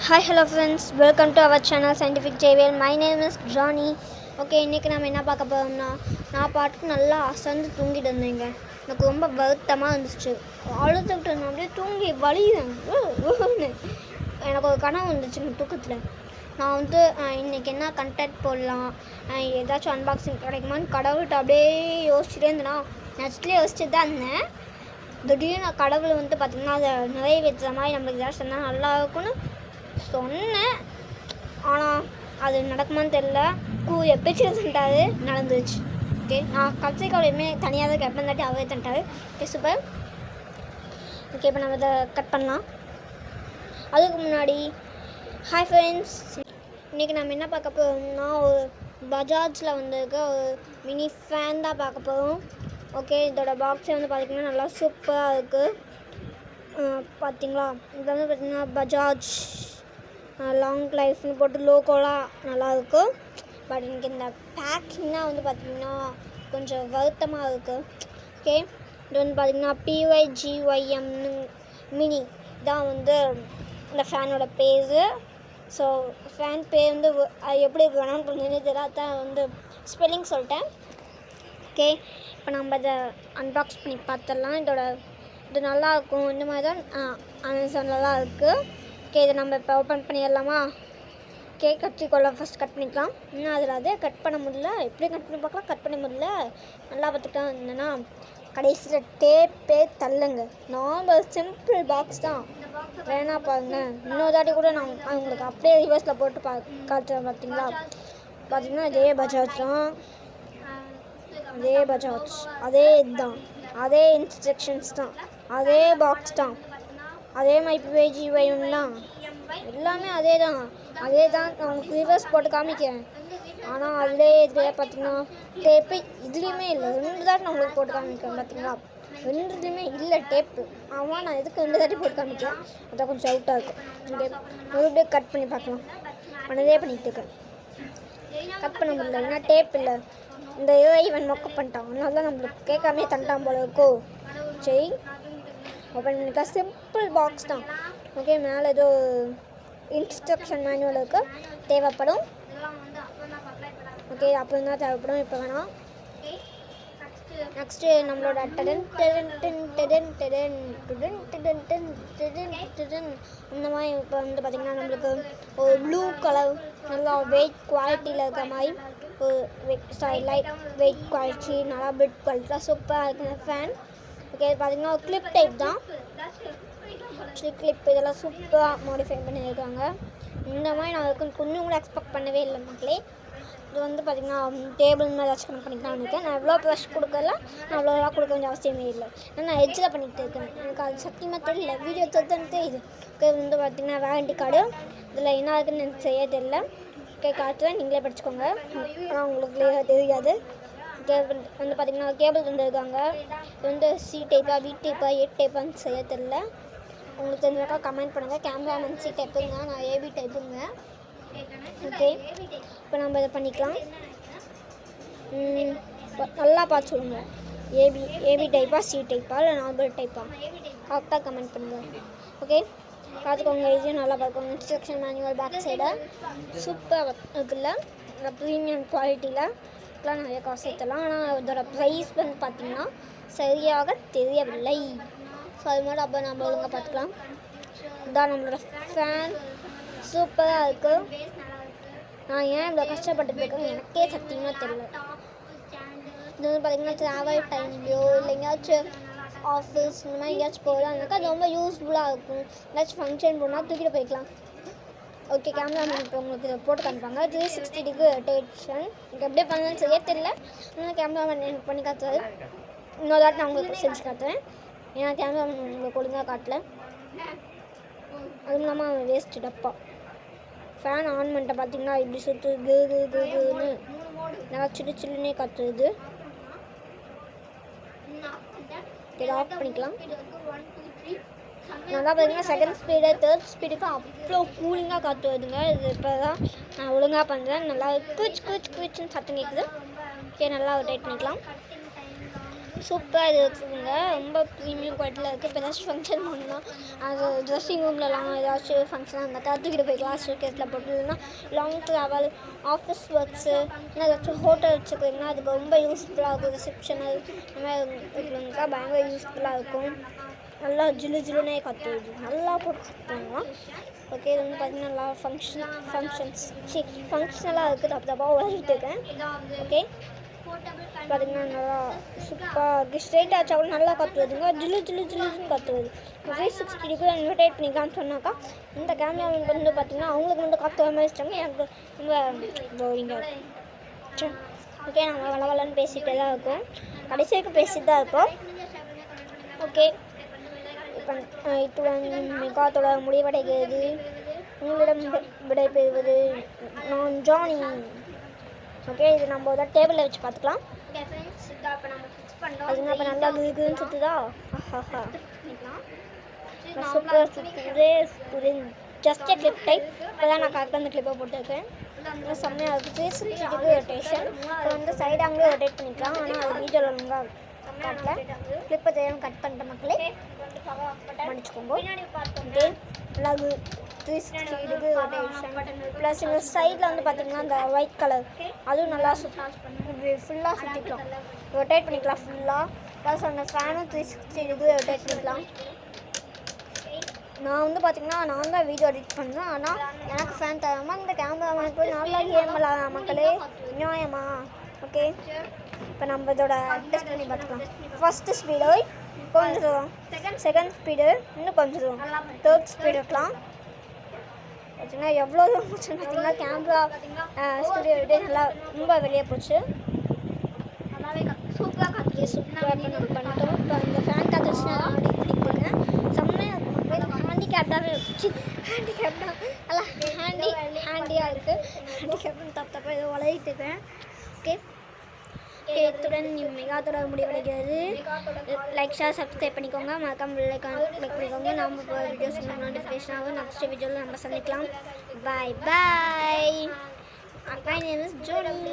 Hi, hello friends. Welcome to our channel Scientific JVL. My name is Johnny. Okay, இன்றைக்கி நம்ம என்ன பார்க்க போகிறோம்னா, நான் பாட்டுக்கு நல்லா அசந்து தூங்கிட்டு இருந்தேங்க. எனக்கு ரொம்ப வருத்தமாக இருந்துச்சு. அழுதுகிட்டு இருந்தேன், அப்படியே தூங்கி வலியுதேன். எனக்கு ஒரு கனவு வந்துச்சு தூக்கத்தில். நான் வந்து இன்றைக்கி என்ன கண்டென்ட் போடலாம், ஏதாச்சும் அன்பாக்சிங் கிடைக்குமான்னு கடவுள்கிட்ட அப்படியே யோசிச்சுட்டே இருந்தேன்னா, நெக்ஸ்ட்லேயே யோசிச்சுட்டு தான் இருந்தேன். திடீர்னு கடவுள் வந்து பார்த்திங்கன்னா அதை நிறைவேற்றுற மாதிரி நம்மளுக்கு ஏதாச்சும் சொன்னால் நல்லா இருக்கும்னு சொன்னேன். ஆனால் அது நடக்குமான்னு தெரில. எப்போச்சு சொல்லிட்டாரு, நடந்துச்சு. ஓகே, நான் கடைசிக்காலையுமே தனியாக தான் கேட்பேன், தாட்டி அவரே தந்துட்டாரு. Okay, super. ஓகே, இப்போ நம்ம இதை கட் பண்ணலாம். அதுக்கு முன்னாடி ஹாய் ஃப்ரெண்ட்ஸ், இன்றைக்கி நம்ம என்ன பார்க்க போகிறோம்னா, ஒரு பஜாஜில் வந்திருக்க ஒரு மினி ஃபேன் தான் பார்க்க போகிறோம். ஓகே, இதோட பாக்ஸே வந்து பார்த்திங்கன்னா நல்லா சூப்பராக இருக்குது. பார்த்திங்களா, இது வந்து பார்த்திங்கன்னா பஜாஜ் லாங் லைஃப்னு போட்டு லோகோலாம் நல்லாயிருக்கும். பட் எனக்கு இந்த பேக்கிங்னால் வந்து பார்த்திங்கன்னா கொஞ்சம் வருத்தமாக இருக்குது. ஓகே, இது வந்து பார்த்திங்கன்னா PYGYMனு மினி தான் வந்து இந்த ஃபேனோட பேர். ஸோ ஃபேன் பேர் வந்து எப்படி வேணாம்னு கொஞ்சம் தெரியல, தான் வந்து ஸ்பெல்லிங் சொல்லிட்டேன். ஓகே, இப்போ நம்ம இதை அன்பாக்ஸ் பண்ணி பார்த்துடலாம். இது நல்லாயிருக்கும். இந்த மாதிரி தான் அமேசான்லலாம் இருக்குது. ஓகே, இதை நம்ம இப்போ ஓப்பன் பண்ணிடலாமா? கத்திரிக்கோலை ஃபஸ்ட் கட் பண்ணிக்கலாம். இன்னும் அதில் அதே கட் பண்ண முடியல. எப்படி கட் பண்ணி பார்க்கலாம், கட் பண்ண முடியல. நல்லா பார்த்துக்கலாம். என்னென்னா கடைசியில் டேப்பே தள்ளுங்க. நார்மல் சிம்பிள் பாக்ஸ் தான், வேணா பாருங்கள். இன்னொரு தாட்டி கூட நான் அவங்களுக்கு அப்படியே ரிவர்ஸில் போட்டு காட்டுறேன். பார்த்தீங்கன்னா இதே பஜாஜ் தான், அதே பஜாஜ், அதே இதுதான், அதே இன்ஸ்ட்ரக்ஷன்ஸ் தான், அதே பாக்ஸ் தான், அதே மாதிரி PYGYMலாம் எல்லாமே அதே தான். நான் உங்களுக்கு ரிவர்ஸ் போட்டு காமிக்கிறேன். ஆனால் அதிலே இதுலேயே பார்த்தீங்கன்னா டேப்பு இதுலேயுமே இல்லை. 2 தாட்டி நான் உங்களுக்கு போட்டு காமிக்கிறேன். பார்த்தீங்களா, 2 இல்லை டேப்பு. ஆமாம், நான் எதுக்கு 2 தாட்டி போட்டு காமிக்கிறேன், அதான் கொஞ்சம் அவுட்டாக இருக்கும். இங்கே மறுபடியும் கட் பண்ணி பார்க்கலாம். மனதே பண்ணிகிட்டு இருக்கேன், கட் பண்ண முடியல, ஏன்னா டேப் இல்லை. இந்த இவன் மொக்க பண்ணிட்டான், அதனால தான் நம்மளுக்கு கேட்காமே தண்டான் போல இருக்கோ. சரி, ஓப்பன் பண்ணிக்கலாம். சிம்பிள் பாக்ஸ் தான். ஓகே, மேலே ஏதோ இன்ஸ்ட்ரக்ஷன் மேனுவல் இருக்குது, தேவைப்படும். ஓகே, அப்புறம் தான் தேவைப்படும், இப்போ வேணாம். நெக்ஸ்ட்டு நம்மளோட இந்த மாதிரி இப்போ வந்து பார்த்திங்கன்னா நம்மளுக்கு ஒரு ப்ளூ கலர் நல்லா வெயிட் குவாலிட்டியில் இருக்கிற மாதிரி ஒரு லைட் வெயிட் குவாலிட்டி, நல்லா பிட் குவாலிட்டிலாம் சூப்பராக இருக்குது ஃபேன். ஓகே, பார்த்திங்கன்னா ஒரு கிளிப் டைப் தான். கிளிப் இதெல்லாம் சூப்பராக மாடிஃபை பண்ணியிருக்காங்க. இந்த மாதிரி நான் கொஞ்சம் கூட எக்ஸ்பெக்ட் பண்ணவே இல்லை மக்களே. இது வந்து பார்த்திங்கன்னா டேபிள் மாதிரி ஏதாச்சும் கனெக்ட் பண்ணிக்கலாம்னு இருக்கேன். நான் எவ்வளோ ப்ரெஷ் கொடுக்கல, நான் அவ்வளோலாம் கொடுக்க வேண்டிய அவசியமே இல்லை. ஏன்னா நான் எட்ஜில் பண்ணிகிட்டு இருக்கேன், எனக்கு அது சத்தியமாக தெரியல. வீடியோ தெரிஞ்சுன்னு தெரியுது. ஓகே, வந்து பார்த்திங்கன்னா வாரண்டி கார்டு இதில் என்ன இருக்குன்னு எனக்கு செய்ய தெரியல. ஓகே, காட்டுறேன், நீங்களே படிச்சுக்கோங்க, ஆனால் உங்களுக்கு தெரியாது. கேபிள் வந்து பார்த்திங்கன்னா கேபிள் வந்துருக்காங்க. இது வந்து C டைப்பாக, V டைப்பாக, A டைப்பான்னு செய்ய தெரில. உங்களுக்கு தெரிஞ்சாக்கா கமெண்ட் பண்ணுங்கள். கேமராமேன் C டைப்புங்க, நான் AB டைப்புங்க. ஓகே, இப்போ நம்ம இதை பண்ணிக்கலாம். நல்லா பார்த்து சொல்லுங்கள், ஏபி டைப்பா, C டைப்பா, இல்லை நார்மல் டைப்பா, கரெக்டாக கமெண்ட் பண்ணுங்கள். ஓகே, பார்த்துக்கோங்க, இதையும் நல்லா பார்த்துக்கோங்க. இன்ஸ்ட்ரக்ஷன் மேனுவல் பேக் சைடை சூப்பராக இருக்குல்ல, ப்ரீமியம் குவாலிட்டியில் நிறைய காசு ஏற்றலாம். ஆனால் இதோட ப்ரைஸ் வந்து பார்த்திங்கன்னா சரியாக தெரியவில்லை. ஸோ அது மாதிரி அப்போ நம்ம ஒழுங்காக பார்த்துக்கலாம். இதுதான் நம்மளோட ஃபேன், சூப்பராக இருக்குது. நான் ஏன் இவ்வளோ கஷ்டப்பட்டுட்டு இருக்கேன்னு எனக்கே சத்தியமாக தெரியல. இது வந்து பார்த்திங்கன்னா ட்ராவல் டைம்லையோ இல்லை எங்கேயாச்சும் ஆஃபீஸ் இந்த மாதிரி எங்கேயாச்சும் போகலாம்னாக்கா அது ரொம்ப யூஸ்ஃபுல்லாக இருக்கும். ஏதாச்சும் ஃபங்க்ஷன் போனால் தூக்கிட்டு போய்க்கலாம். ஓகே, கேமராமேன் இப்போ உங்களுக்கு இதை போட்டு காமிப்பாங்க. 360 டிகிரி ரொட்டேஷன். எனக்கு எப்படியே பண்ணலன்னு செய்ய தெரியல, ஆனால் கேமராமேன் எனக்கு பண்ணி காட்டுறாரு. இன்னொரு தாட்டி நான் உங்களுக்கு செஞ்சு காட்டுறேன், ஏன்னா கேமராமேன் உங்களுக்கு ஒழுங்காக காட்டல. அதுவும் இல்லாமல் வேஸ்ட்டு டப்பா. ஃபேன் ஆன் பண்ணிட்ட பார்த்திங்கன்னா இப்படி சுற்று குன்னு நல்லா சில்லுன்னே காட்டுறது. இதை ஆஃப் பண்ணிக்கலாம். நல்லா பார்த்திங்கன்னா செகண்ட் ஸ்பீடு, தேர்ட் ஸ்பீடுக்கு அவ்வளோ கூலிங்காக காற்று வருதுங்க. இது இப்போ தான் நான் ஒழுங்காக பண்ணுறேன். நல்லா குவிச்சுன்னு சத்தம் கேட்குது. ஓகே, நல்லா ரொட்டேட் பண்ணிக்கலாம். சூப்பராக இது இருக்குதுங்க. ரொம்ப ப்ரீமியம் குவாலிட்டியில் இருக்குது. இப்போ ஏதாச்சும் ஃபங்க்ஷன் பண்ணணும்னா அது ட்ரெஸ்ஸிங் ரூம்லலாம் ஏதாச்சும் ஃபங்க்ஷனாக இருந்தால் தூக்கிட்டு போய் கிளாஸ் கேஸில் போட்டு இல்லைன்னா லாங் ட்ராவல் ஆஃபீஸ் ஒர்க்ஸு இல்லை ஏதாச்சும் ஹோட்டல் வச்சுக்கிறீங்கன்னா அதுக்கு ரொம்ப யூஸ்ஃபுல்லாக இருக்கும். ரிசப்ஷனல் இந்த மாதிரி இருக்கிறவங்களுக்குலாம் பயங்கர யூஸ்ஃபுல்லாக இருக்கும். நல்லா ஜிலுனே கற்றுது நல்லா போட்டு கற்றுக்கலாம். ஓகே இது வந்து பார்த்திங்கன்னா நல்லா ஃபங்க்ஷனலாக இருக்குது. தப்பாக உழைச்சிட்டு இருக்கேன். ஓகே பார்த்திங்கன்னா நல்லா சூப்பராக ஸ்ட்ரெயிட்டாக வச்சா கூட நல்லா கற்றுவதுங்க. ஜில்லுன்னு கற்றுவது. 360 டிகிரி இன்வெர்டேட் பண்ணிக்கலான்னு சொன்னாக்கா இந்த கேமரா வந்து பார்த்திங்கன்னா அவங்களுக்கு வந்து காற்று மாதிரி வச்சிட்டாங்க. எனக்கு ரொம்ப போரிங்காக இருக்கும். ஓகே நம்ம வளவலன்னு பேசிகிட்டே தான் இருக்கோம். கடைசி வரைக்கும் பேசிட்டு தான் இருக்கோம். ஓகே இப்போ இத்துடன் மெகாத்தோட முடிவடைகிறது. உங்களிடம் விடைபெறுவது நான் ஜானி. ஓகே இது நம்ம ஒரு டேபிளில் வச்சு பார்த்துக்கலாம். அதுங்க இப்போ நல்லா குதுன்னு சுற்றுதா. சூப்பராக சுற்றுது. Just clip type. இப்போ தான் நான் கரெக்டாக அந்த கிளிப்பை போட்டுருக்கேன். செம்மையாக இருக்குது. 360 டிகிரி ரொட்டேஷன். இப்போ வந்து சைடு அங்கேயே ரொட்டேட் பண்ணிக்கலாம். ஆனால் அது வீடியோவில் ஒழுங்காக காட்டல. கிளிப்பை தெரியாமல் கட் பண்ணிட்ட மக்களே மன்னிச்சுக்கோங்க. ஓகே நல்லா 360 டிகிரி ரொட்டேஷன் ப்ளஸ் இந்த சைடில் வந்து பார்த்திங்கன்னா இந்த ஒயிட் கலர் அதுவும் நல்லா ஃபுல்லாக சுற்றிக்கலாம். ரொட்டேட் பண்ணிக்கலாம் ஃபுல்லாக. ப்ளஸ் அந்த ஃபேனும் 360 டிகிரி ரொட்டேட் பண்ணிக்கலாம். நான் வந்து பார்த்திங்கன்னா நான் தான் வீடியோ எடிட் பண்ணுறேன். ஆனால் எனக்கு ஃபேன் தராமல் இந்த கேமரா போய் நல்லா கேம் விளாட்லாம் மக்களே. நியாயமா? ஓகே இப்போ நம்ம இதோட டெஸ்ட் பண்ணி பார்த்துக்கலாம். ஃபஸ்ட்டு ஸ்பீடு கொஞ்சம் தூரம், செகண்ட் ஸ்பீடு இன்னும் கொஞ்சம் தூரம், தேர்ட் ஸ்பீடு இருக்கலாம். பார்த்தீங்கன்னா எவ்வளோ தூரம் போச்சு பார்த்தீங்கன்னா கேமரா ஸ்டுடியோ விட்டு நல்லா ரொம்ப வெளியே போச்சு. சூப்பராக நம்ம பண்ணிட்டோம். இப்போ இந்த ஃபேன் காத்துச்சுன்னா ஆடிக்கிறேன். செம்மையாக இருக்கும். ஹேண்டிகேப்டாகவே வச்சு ஹேண்டிகேப்டாக நல்லா ஹேண்டியாக இருக்குது. ஹேண்டிகேப்னு தப்பாக ஏதோ வளரிட்டு இருக்கேன். ஓகே இத்துடன் மெகாத்தோட முடிவடைகிறது. லைக் ஷேர் சப்ஸ்கிரைப் பண்ணிக்கோங்க. மறக்காம லைக் பண்ணிக்கோங்க. நம்ம இப்போ வீடியோஸ் நோட்டிஃபிகேஷன் ஆகும். நெக்ஸ்ட் வீடியோவில் நம்ம சந்திக்கலாம். Bye bye. My name is ஜோனி.